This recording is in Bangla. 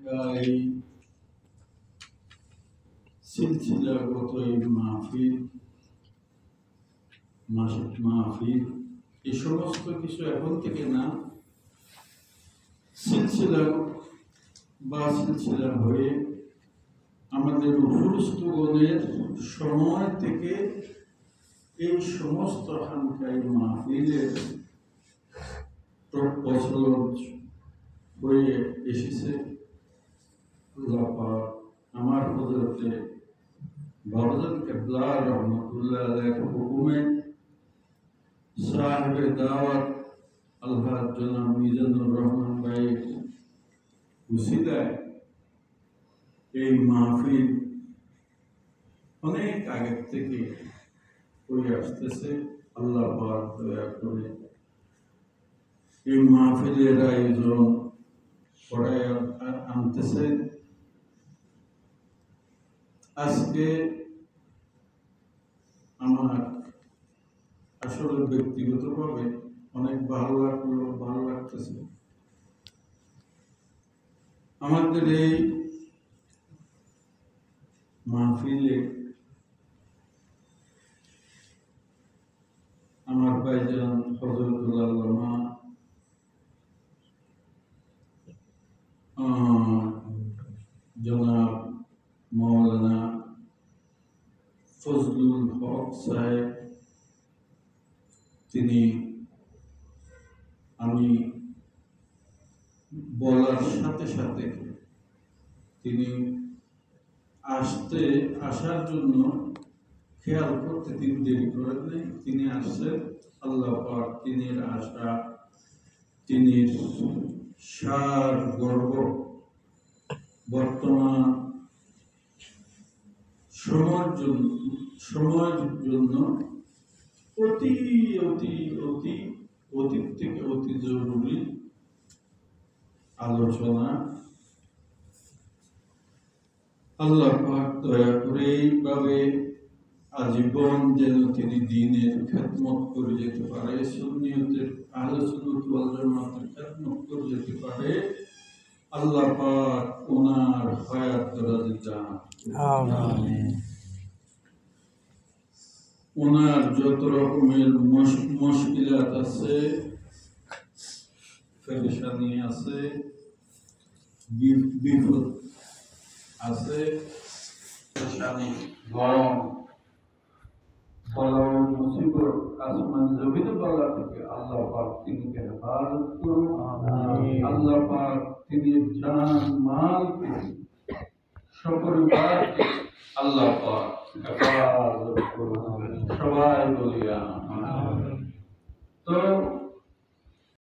এই সিলসিলাগত এই মাহফিল, মাসিক মাহফিল, এই সমস্ত কিছু এখন থেকে না, সিলসিলা বা সিলসিলা হয়ে আমাদের উপরস্থগণের সময় থেকে এই সমস্ত খানকাই মাহফিলের প্রচলন হয়ে এসেছে। আল্লাহ পাক আমার হযরতে বাবাজান কিবলা রহমাতুল্লাহ আলাইহির হুকুমে সাহেবে দাওয়াত আল্লাহ জনাব মিজানুর রহমান ভাই উসিলায় এই মাহফিল অনেক আগে থেকে হয়ে আসতেছে। আল্লাহ পাক দয়া করে এই মাহফিলের আয়োজন করায় আনতেছে। আজকে আমার আসলে ব্যক্তিগতভাবে অনেক ভালো লাগতেছে। আমাদের এই মাহফিলে আমার ভাইজান হযরতুল আল্লামা জনাব মাওলানা ফজলুল হক সাহেব, তিনি আমি বলার সাথে সাথে তিনি আসার জন্য খেয়াল করতে তিনি দেরি করেন নাই। তিনি আসছেন। আল্লাহ পাক তিনি আশা, তিনি সার গর্ব বর্তমান সময়ের জন্য অতি অতি অতি অতীত থেকে অতি জরুরি আলোচনা। আল্লাহ পাক দয়া করে এইভাবে আজীবন যেন তিনি দ্বীনের খেদমত করে যেতে পারে, সুন্নিয়তের আহলে সুন্নাত ওয়াল জামাতের খেদমত করে যেতে পারে। আল্লাহ পাক ওনার হায়াত দরাজে দান, আমিন। ওনার যত রকমের মুশকিলাত আছে, পেরেশানি আছে, বিপদ আছে, পেরেশানি, গরম, বলা মুসিবত, আসমান জমিনে বলা থেকে আল্লাহ পাক তিনি হেফাজত করুন। আল্লাহ পাক তিনি জান মাল সপরিবার আল্লাহ পাক হেফাজত করুন। সবাই বলি আমিন। তো